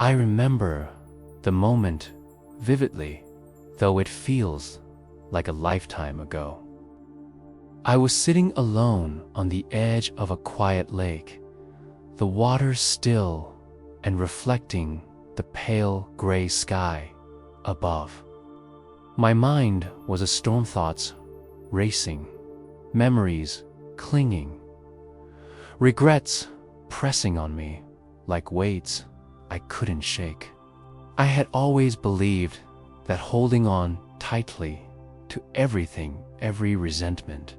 I remember the moment vividly, though it feels like a lifetime ago. I was sitting alone on the edge of a quiet lake, the water still and reflecting the pale gray sky above. My mind was a storm, thoughts racing, memories clinging, regrets pressing on me like weights I couldn't shake. I had always believed that holding on tightly to everything, every resentment,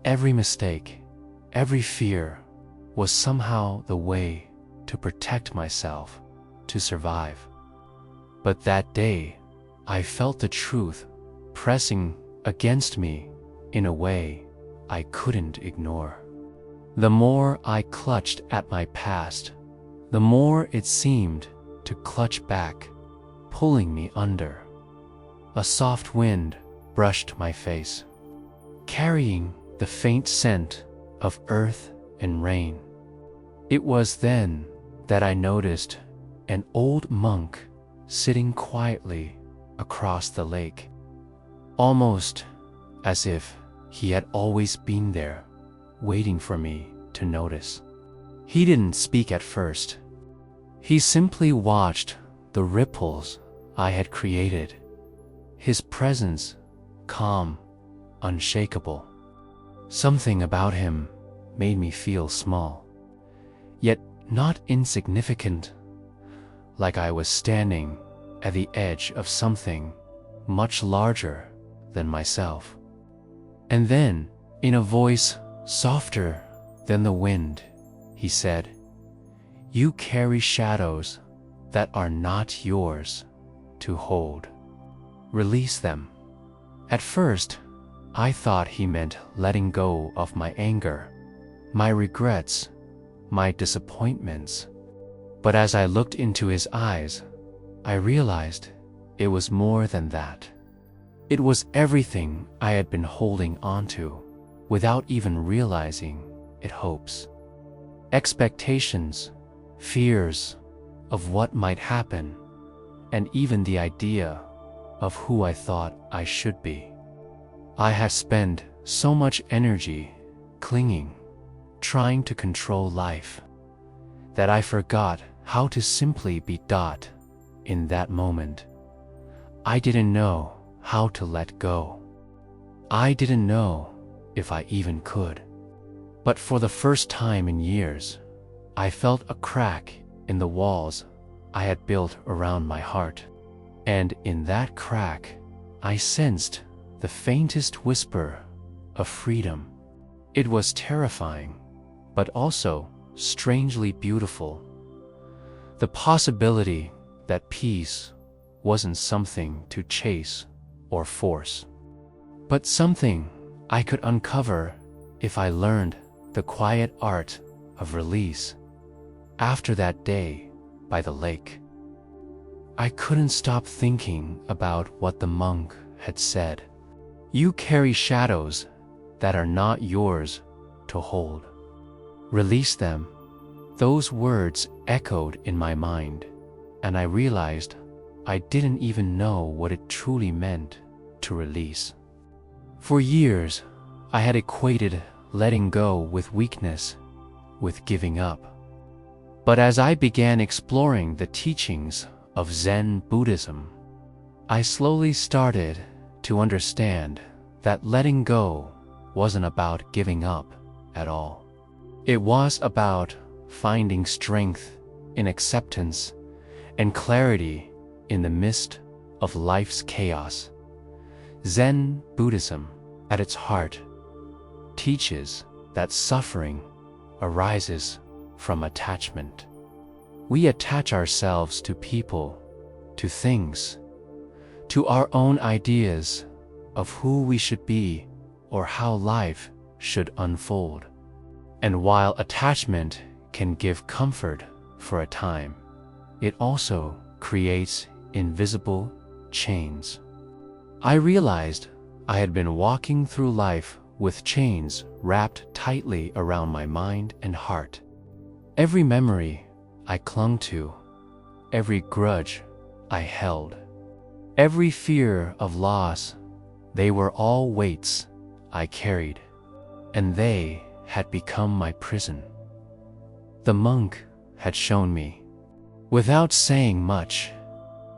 every mistake, every fear, was somehow the way to protect myself, to survive. But that day, I felt the truth pressing against me in a way I couldn't ignore. The more I clutched at my past, the more it seemed to clutch back, pulling me under. A soft wind brushed my face, carrying the faint scent of earth and rain. It was then that I noticed an old monk sitting quietly across the lake, almost as if he had always been there, waiting for me to notice. He didn't speak at first. He simply watched the ripples I had created, his presence calm, unshakable. Something about him made me feel small, yet not insignificant, like I was standing at the edge of something much larger than myself. And then, in a voice softer than the wind, he said, "You carry shadows that are not yours to hold. Release them." At first, I thought he meant letting go of my anger, my regrets, my disappointments. But as I looked into his eyes, I realized it was more than that. It was everything I had been holding onto without even realizing it, hopes, expectations, fears of what might happen, and even the idea of who I thought I should be. I had spent so much energy clinging, trying to control life, that I forgot how to simply be dot in that moment. I didn't know how to let go. I didn't know if I even could. But for the first time in years, I felt a crack in the walls I had built around my heart. And in that crack, I sensed the faintest whisper of freedom. It was terrifying, but also strangely beautiful. The possibility that peace wasn't something to chase or force, but something I could uncover if I learned the quiet art of release. After that day by the lake, I couldn't stop thinking about what the monk had said. You carry shadows that are not yours to hold. Release them. Those words echoed in my mind, and I realized I didn't even know what it truly meant to release. For years, I had equated letting go with weakness, with giving up. But as I began exploring the teachings of Zen Buddhism, I slowly started to understand that letting go wasn't about giving up at all. It was about finding strength in acceptance and clarity in the midst of life's chaos. Zen Buddhism, at its heart, teaches that suffering arises from attachment. We attach ourselves to people, to things, to our own ideas of who we should be or how life should unfold. And while attachment can give comfort for a time, it also creates invisible chains. I realized I had been walking through life with chains wrapped tightly around my mind and heart. Every memory I clung to, every grudge I held, every fear of loss. They were all weights I carried, and they had become my prison. The monk had shown me, without saying much,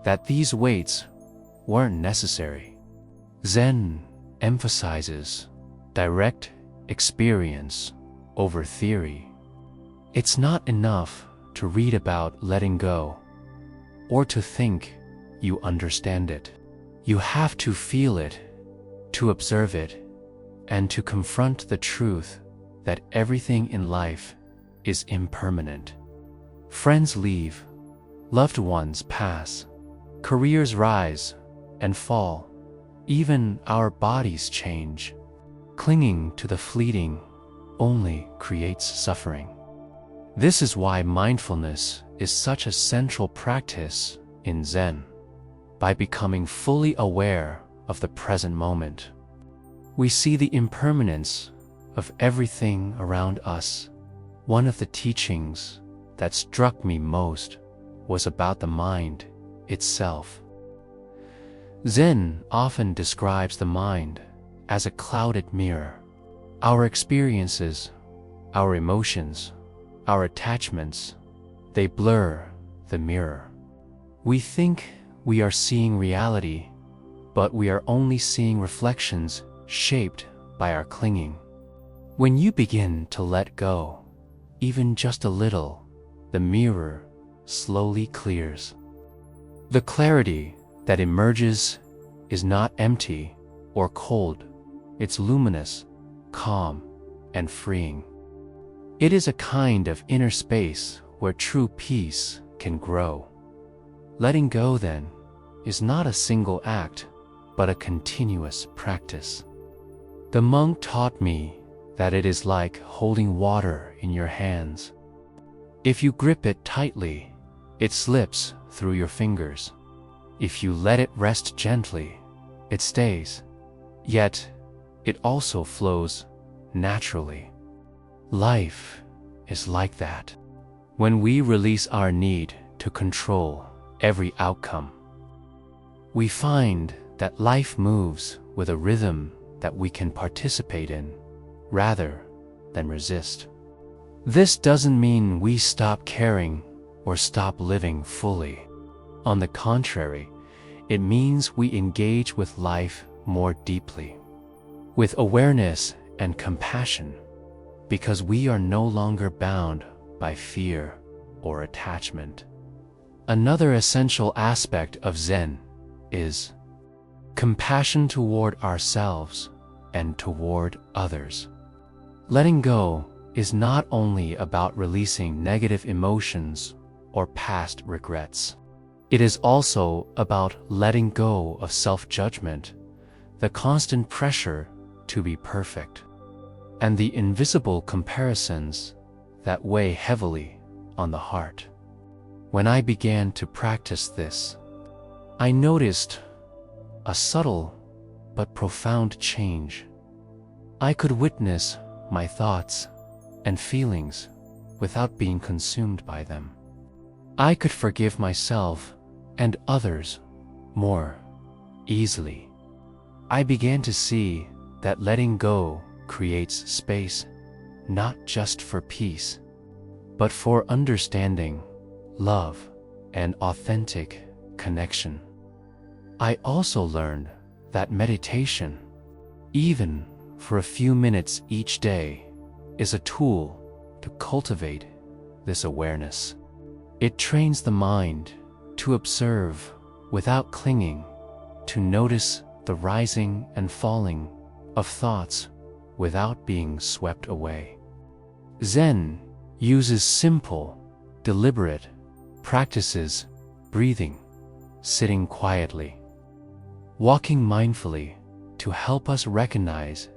that these weights weren't necessary. Zen emphasizes direct experience over theory. It's not enough to read about letting go or to think you understand it. You have to feel it, to observe it, and to confront the truth that everything in life is impermanent. Friends leave, loved ones pass, careers rise and fall, even our bodies change. Clinging to the fleeting only creates suffering. This is why mindfulness is such a central practice in Zen. By becoming fully aware of the present moment, we see the impermanence of everything around us. One of the teachings that struck me most was about the mind itself. Zen often describes the mind as a clouded mirror. Our experiences, our emotions, our attachments, they blur the mirror. We think we are seeing reality, but we are only seeing reflections shaped by our clinging. When you begin to let go, even just a little, the mirror slowly clears. The clarity that emerges is not empty or cold. It's luminous, calm, and freeing. It is a kind of inner space where true peace can grow. Letting go, then, is not a single act, but a continuous practice. The monk taught me that it is like holding water in your hands. If you grip it tightly, it slips through your fingers. If you let it rest gently, it stays. Yet, it also flows naturally. Life is like that. When we release our need to control every outcome, we find that life moves with a rhythm that we can participate in, rather than resist. This doesn't mean we stop caring or stop living fully. On the contrary, it means we engage with life more deeply, with awareness and compassion, because we are no longer bound by fear or attachment. Another essential aspect of Zen is compassion toward ourselves and toward others. Letting go is not only about releasing negative emotions or past regrets. It is also about letting go of self-judgment, the constant pressure to be perfect, and the invisible comparisons that weigh heavily on the heart. When I began to practice this, I noticed a subtle but profound change. I could witness my thoughts and feelings without being consumed by them. I could forgive myself and others more easily. I began to see that letting go creates space not just for peace, but for understanding, love, and authentic connection. I also learned that meditation, even for a few minutes each day, is a tool to cultivate this awareness. It trains the mind to observe without clinging, to notice the rising and falling of thoughts without being swept away. Zen uses simple, deliberate practices: breathing, sitting quietly, walking mindfully, to help us recognize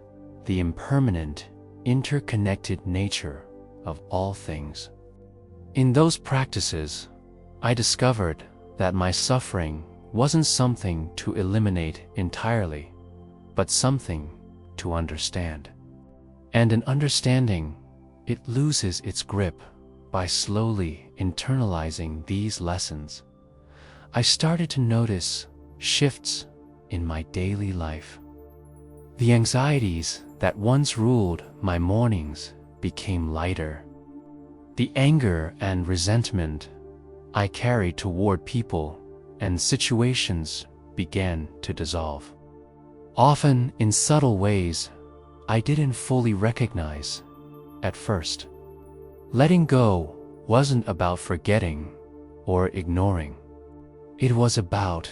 the impermanent, interconnected nature of all things. In those practices, I discovered that my suffering wasn't something to eliminate entirely, but something to understand. And in understanding, it loses its grip by slowly internalizing these lessons, I started to notice shifts in my daily life. The anxieties that once ruled my mornings became lighter. The anger and resentment I carried toward people and situations began to dissolve. Often in subtle ways I didn't fully recognize at first. Letting go wasn't about forgetting or ignoring. It was about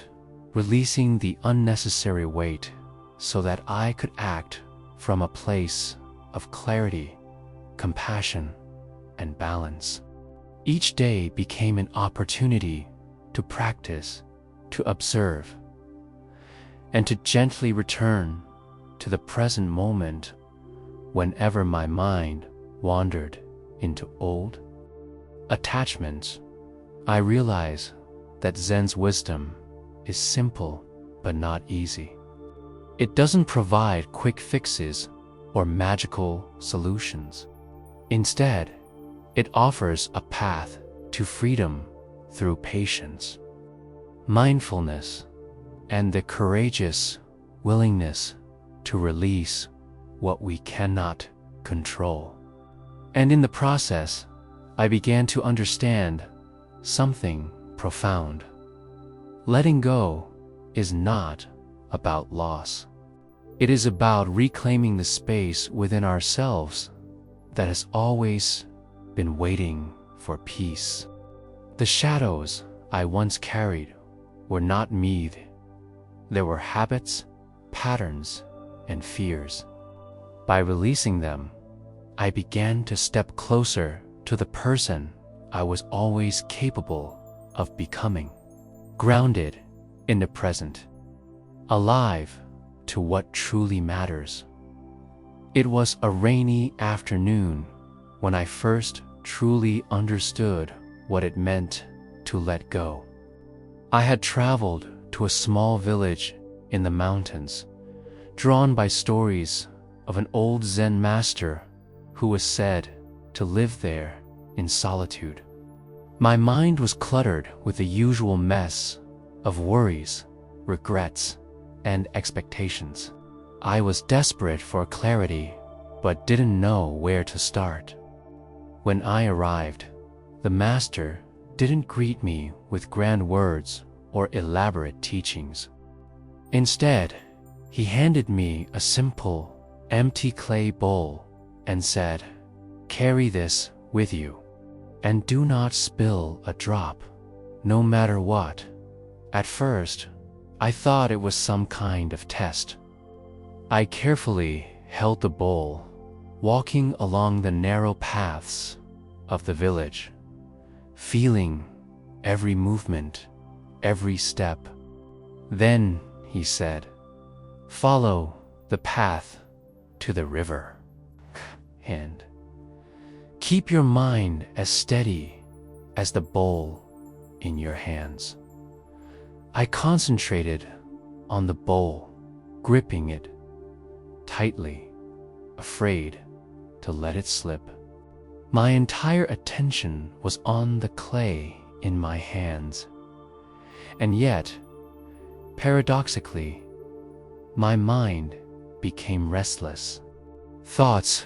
releasing the unnecessary weight so that I could act from a place of clarity, compassion, and balance. Each day became an opportunity to practice, to observe, and to gently return to the present moment whenever my mind wandered into old attachments. I realize that Zen's wisdom is simple but not easy. It doesn't provide quick fixes or magical solutions. Instead, it offers a path to freedom through patience, mindfulness, and the courageous willingness to release what we cannot control. And in the process, I began to understand something profound. Letting go is not about loss. It is about reclaiming the space within ourselves that has always been waiting for peace. The shadows I once carried were not me. They were habits, patterns, and fears. By releasing them, I began to step closer to the person I was always capable of becoming, grounded in the present, alive to what truly matters. It was a rainy afternoon when I first truly understood what it meant to let go. I had traveled to a small village in the mountains, drawn by stories of an old Zen master who was said to live there in solitude. My mind was cluttered with the usual mess of worries, regrets, and expectations. I was desperate for clarity, but didn't know where to start. When I arrived, the master didn't greet me with grand words or elaborate teachings. Instead, he handed me a simple, empty clay bowl and said, "Carry this with you, and do not spill a drop, no matter what." At first, I thought it was some kind of test. I carefully held the bowl, walking along the narrow paths of the village, feeling every movement, every step. Then he said, "Follow the path to the river, and keep your mind as steady as the bowl in your hands." I concentrated on the bowl, gripping it tightly, afraid to let it slip. My entire attention was on the clay in my hands, and yet, paradoxically, my mind became restless. Thoughts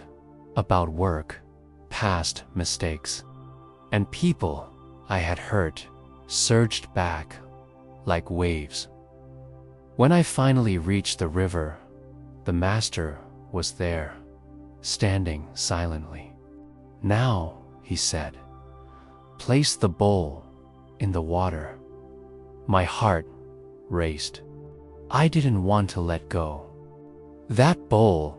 about work, past mistakes, and people I had hurt surged back like waves. When I finally reached the river, the master was there, standing silently. "Now," he said, "place the bowl in the water." My heart raced. I didn't want to let go. That bowl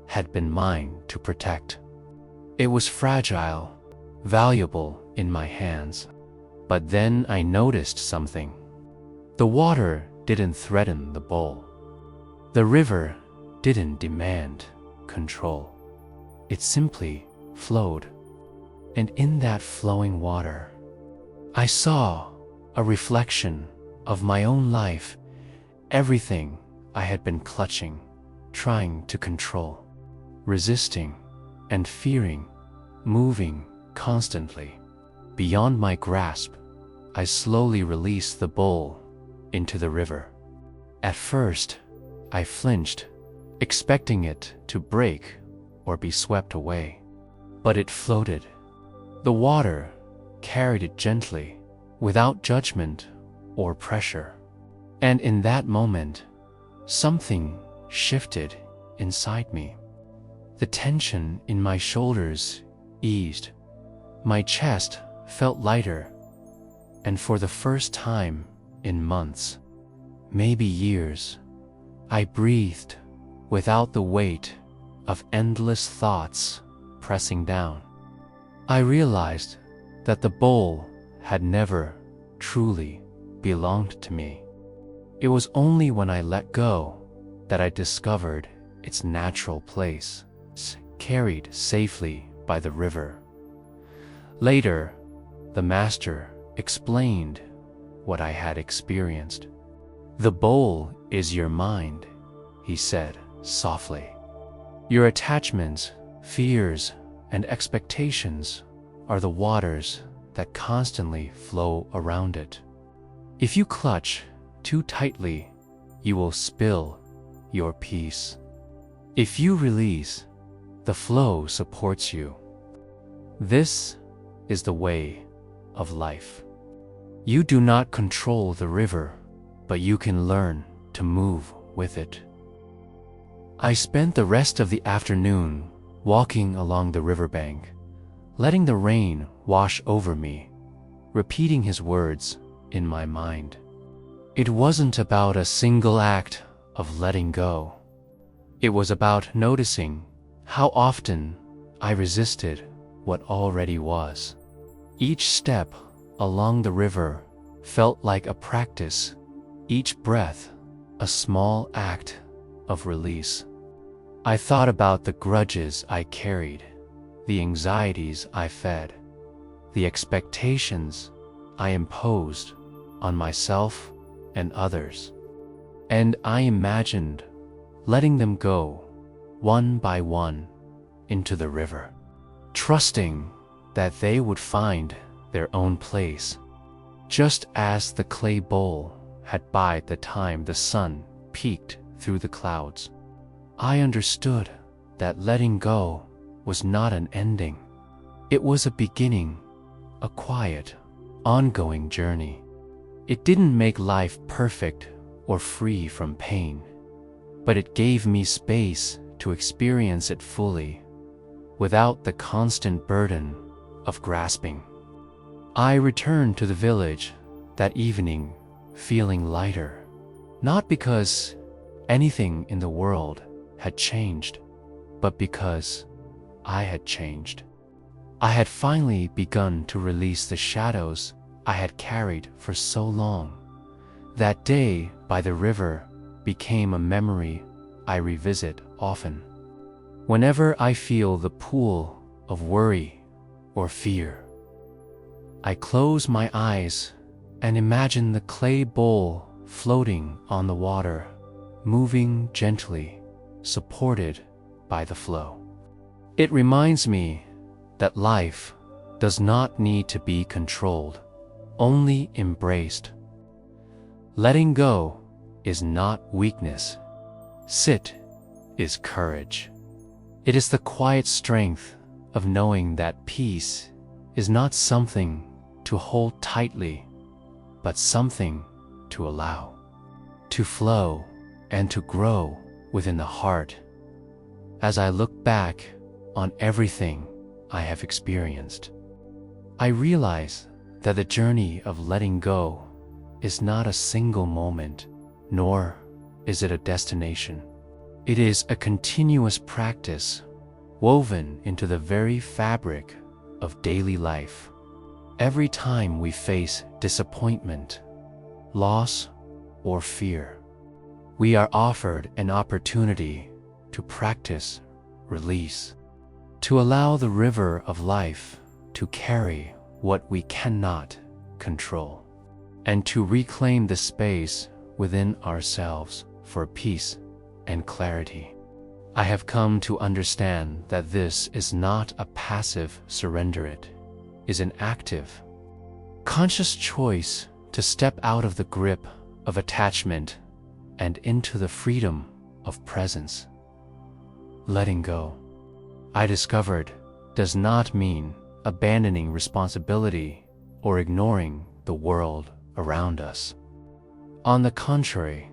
had been mine to protect. It was fragile, valuable in my hands. But then I noticed something. The water didn't threaten the bowl. The river didn't demand control. It simply flowed. And in that flowing water, I saw a reflection of my own life, everything I had been clutching, trying to control, resisting, and fearing, moving constantly. Beyond my grasp, I slowly released the bowl into the river. At first, I flinched, expecting it to break or be swept away. But it floated. The water carried it gently, without judgment or pressure. And in that moment, something shifted inside me. The tension in my shoulders eased. My chest felt lighter, and for the first time in months, maybe years, I breathed without the weight of endless thoughts pressing down. I realized that the bowl had never truly belonged to me. It was only when I let go that I discovered its natural place, carried safely by the river. Later, the master explained what I had experienced. "The bowl is your mind," he said softly. "Your attachments, fears, and expectations are the waters that constantly flow around it. If you clutch too tightly, you will spill your peace. If you release, the flow supports you. This is the way of life. You do not control the river, but you can learn to move with it." I spent the rest of the afternoon walking along the riverbank, letting the rain wash over me, repeating his words in my mind. It wasn't about a single act of letting go. It was about noticing how often I resisted what already was. Each step along the river felt like a practice, each breath a small act of release. I thought about the grudges I carried, the anxieties I fed, the expectations I imposed on myself and others. And I imagined letting them go, one by one, into the river, trusting that they would find their own place, just as the clay bowl had by the time the sun peeked through the clouds. I understood that letting go was not an ending. It was a beginning, a quiet, ongoing journey. It didn't make life perfect or free from pain, but it gave me space to experience it fully, without the constant burden of grasping. I returned to the village that evening feeling lighter, not because anything in the world had changed, but because I had changed. I had finally begun to release the shadows I had carried for so long. That day by the river became a memory I revisit often. Whenever I feel the pull of worry or fear, I close my eyes and imagine the clay bowl floating on the water, moving gently, supported by the flow. It reminds me that life does not need to be controlled, only embraced. Letting go is not weakness. Sit is courage. It is the quiet strength of knowing that peace is not something to hold tightly, but something to allow, to flow and to grow within the heart. As I look back on everything I have experienced, I realize that the journey of letting go is not a single moment, nor is it a destination. It is a continuous practice woven into the very fabric of daily life. Every time we face disappointment, loss, or fear, we are offered an opportunity to practice release, to allow the river of life to carry what we cannot control, and to reclaim the space within ourselves for peace and clarity. I have come to understand that this is not a passive surrender. is an active, conscious choice to step out of the grip of attachment and into the freedom of presence. Letting go, I discovered, does not mean abandoning responsibility or ignoring the world around us. On the contrary,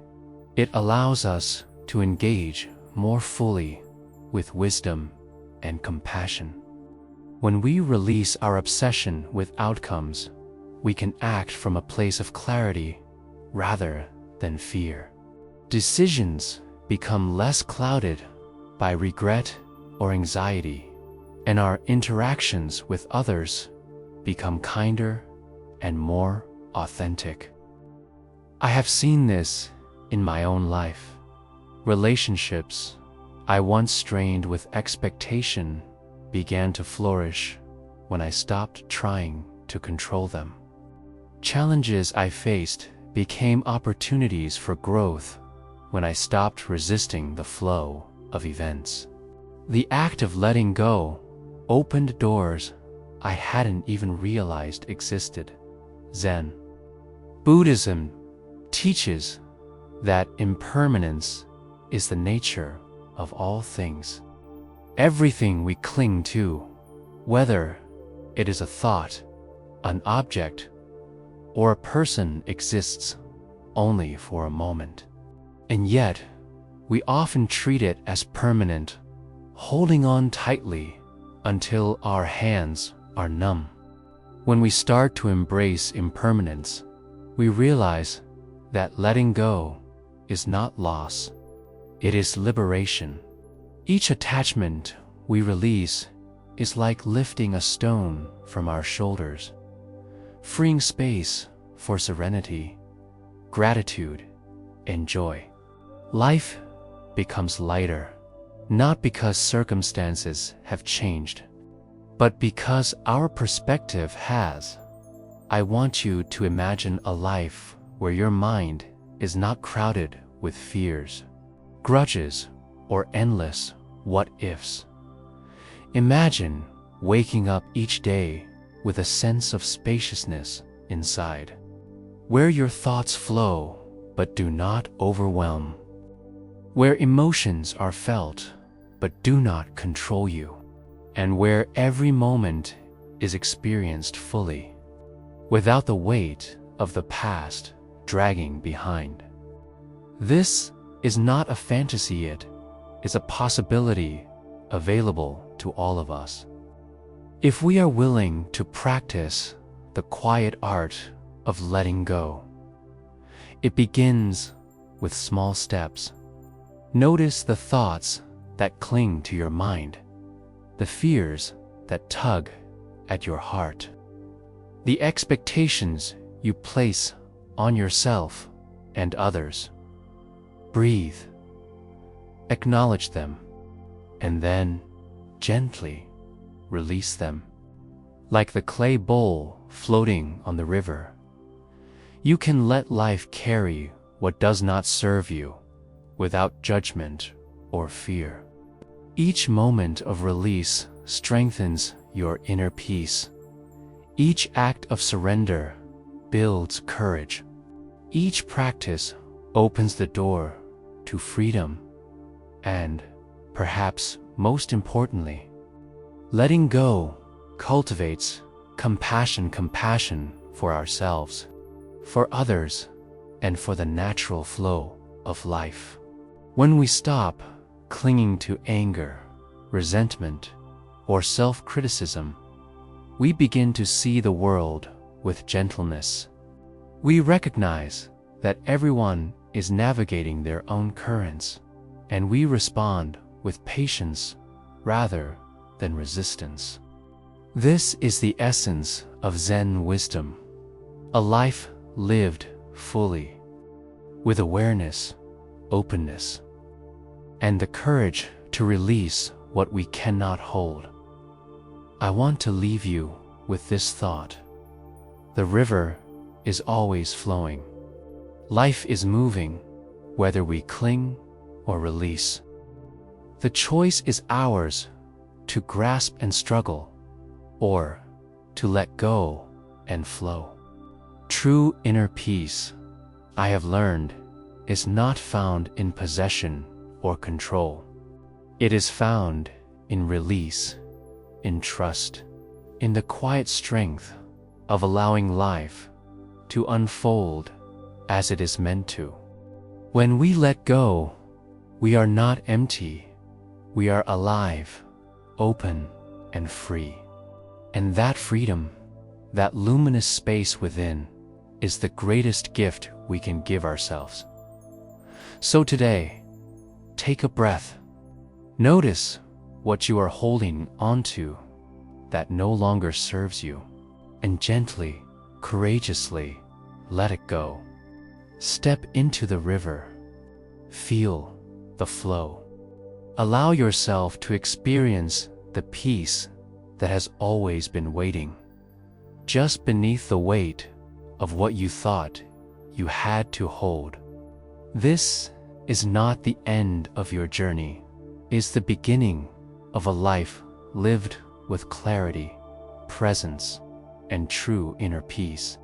it allows us to engage more fully with wisdom and compassion. When we release our obsession with outcomes, we can act from a place of clarity rather than fear. Decisions become less clouded by regret or anxiety, and our interactions with others become kinder and more authentic. I have seen this in my own life. Relationships I once strained with expectation began to flourish when I stopped trying to control them. Challenges I faced became opportunities for growth when I stopped resisting the flow of events. The act of letting go opened doors I hadn't even realized existed. Zen Buddhism teaches that impermanence is the nature of all things. Everything we cling to, whether it is a thought, an object, or a person, exists only for a moment. And yet, we often treat it as permanent, holding on tightly until our hands are numb. When we start to embrace impermanence, we realize that letting go is not loss, it is liberation. Each attachment we release is like lifting a stone from our shoulders, freeing space for serenity, gratitude, and joy. Life becomes lighter, not because circumstances have changed, but because our perspective has. I want you to imagine a life where your mind is not crowded with fears, grudges, or endless what-ifs. Imagine waking up each day with a sense of spaciousness inside, where your thoughts flow but do not overwhelm, where emotions are felt but do not control you, and where every moment is experienced fully, without the weight of the past dragging behind. This is not a fantasy, it is a possibility available to all of us. If we are willing to practice the quiet art of letting go, it begins with small steps. Notice the thoughts that cling to your mind, the fears that tug at your heart, the expectations you place on yourself and others. Breathe, acknowledge them, and then gently release them. Like the clay bowl floating on the river, you can let life carry what does not serve you without judgment or fear. Each moment of release strengthens your inner peace. Each act of surrender builds courage. Each practice opens the door to freedom, and, perhaps most importantly, letting go cultivates compassion for ourselves, for others, and for the natural flow of life. When we stop clinging to anger, resentment, or self-criticism, we begin to see the world with gentleness. We recognize that everyone is navigating their own currents, and we respond with patience rather than resistance. This is the essence of Zen wisdom, a life lived fully, with awareness, openness, and the courage to release what we cannot hold. I want to leave you with this thought. The river is always flowing. Life is moving, whether we cling or release. The choice is ours to grasp and struggle, or to let go and flow. True inner peace, I have learned, is not found in possession or control. It is found in release, in trust, in the quiet strength of allowing life to unfold as it is meant to. When we let go, we are not empty, we are alive, open, and free. And that freedom, that luminous space within, is the greatest gift we can give ourselves. So today, take a breath. Notice what you are holding onto that no longer serves you, and gently, courageously, let it go. Step into the river. Feel the flow. Allow yourself to experience the peace that has always been waiting, just beneath the weight of what you thought you had to hold. This is not the end of your journey, it's the beginning of a life lived with clarity, presence, and true inner peace.